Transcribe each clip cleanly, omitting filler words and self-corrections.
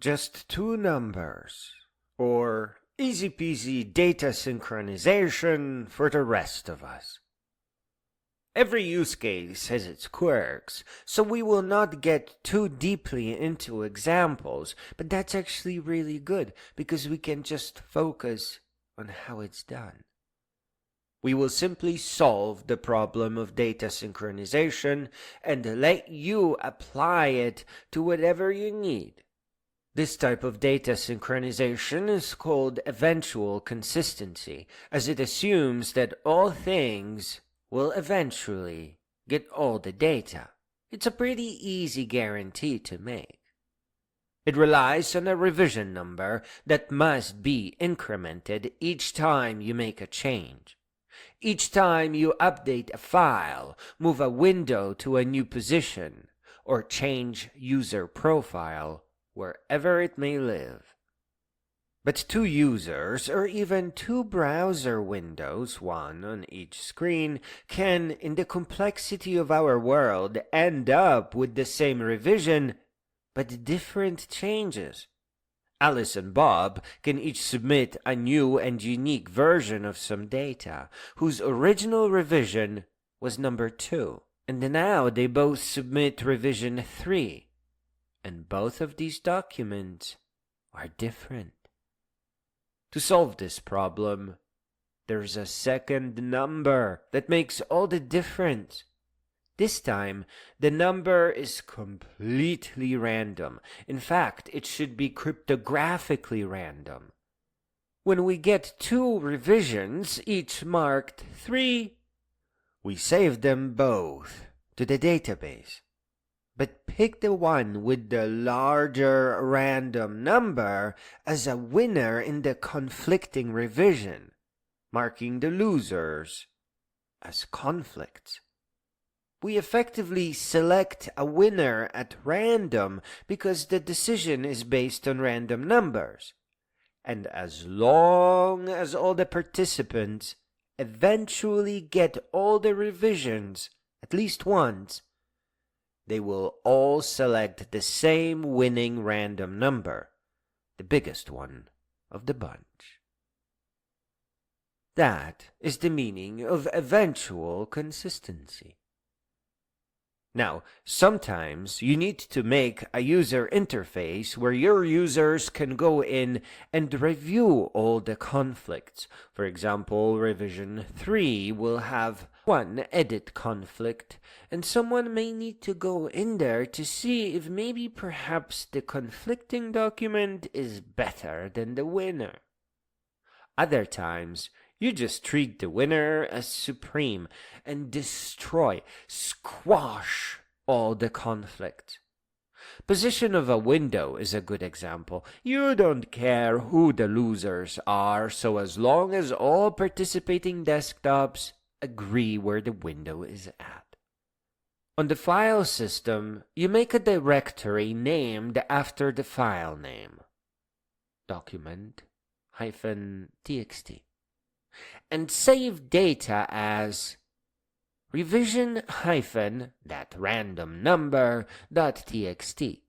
just two numbers, or easy peasy data synchronization for the rest of us. Every use case has its quirks, so we will not get too deeply into examples, but that's actually really good because we can just focus on how it's done. We will simply solve the problem of data synchronization and let you apply it to whatever you need. This type of data synchronization is called eventual consistency, as it assumes that all things will eventually get all the data. It's a pretty easy guarantee to make. It relies on a revision number that must be incremented each time you make a change. Each time you update a file, move a window to a new position, or change user profile, wherever it may live. But two users, or even two browser windows, one on each screen, can, in the complexity of our world, end up with the same revision, but different changes. Alice and Bob can each submit a new and unique version of some data, whose original revision was number 2, and now they both submit revision 3, and both of these documents are different. To solve this problem, there's a second number that makes all the difference. This time, the number is completely random. In fact, it should be cryptographically random. When we get 2 revisions, each marked 3, we save them both to the database. But pick the one with the larger random number as a winner in the conflicting revision, marking the losers as conflicts. We effectively select a winner at random because the decision is based on random numbers. And as long as all the participants eventually get all the revisions, at least once, they will all select the same winning random number, the biggest one of the bunch. That is the meaning of eventual consistency. Now, sometimes you need to make a user interface where your users can go in and review all the conflicts. For example, revision 3 will have one edit conflict, and someone may need to go in there to see if maybe perhaps the conflicting document is better than the winner. Other times, you just treat the winner as supreme and destroy, squash all the conflict. Position of a window is a good example. You don't care who the losers are, so as long as all participating desktops agree where the window is at. On the file system, you make a directory named after the file name. Document-txt. And save data as revision-that random number.txt.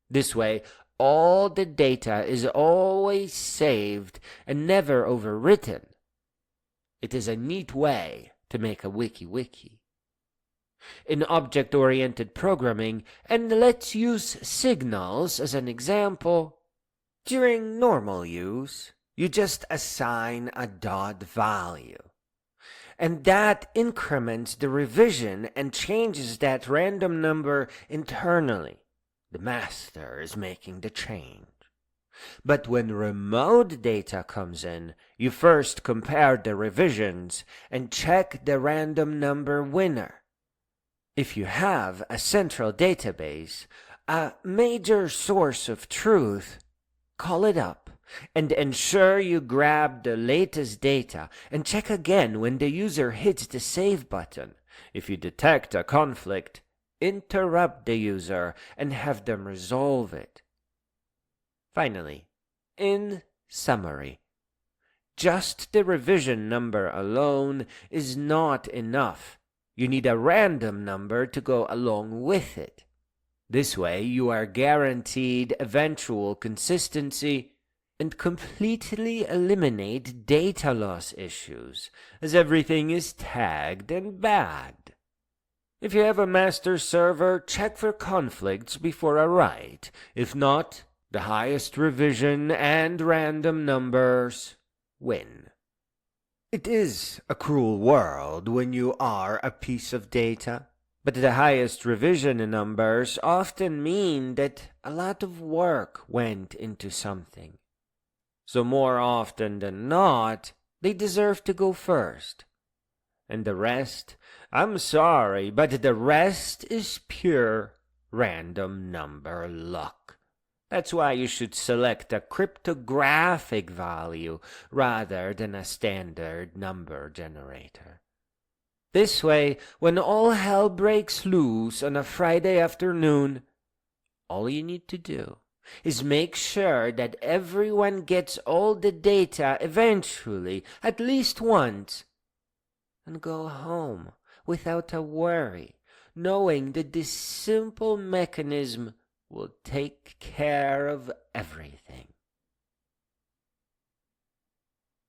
This way, all the data is always saved and never overwritten. It is a neat way to make a wiki. In object-oriented programming, and let's use signals as an example, during normal use, you just assign a dot value. And that increments the revision and changes that random number internally. The master is making the change. But when remote data comes in, you first compare the revisions and check the random number winner. If you have a central database, a major source of truth, call it up and ensure you grab the latest data and check again when the user hits the save button. If you detect a conflict, interrupt the user and have them resolve it. Finally, in summary, just the revision number alone is not enough. You need a random number to go along with it. This way you are guaranteed eventual consistency and completely eliminate data loss issues, as everything is tagged and bagged. If you have a master server, check for conflicts before a write. If not, the highest revision and random numbers win. It is a cruel world when you are a piece of data, but the highest revision numbers often mean that a lot of work went into something. So more often than not, they deserve to go first. And the rest, I'm sorry, but the rest is pure random number luck. That's why you should select a cryptographic value rather than a standard number generator. This way, when all hell breaks loose on a Friday afternoon, all you need to do is make sure that everyone gets all the data eventually, at least once, and go home without a worry, knowing that this simple mechanism will take care of everything.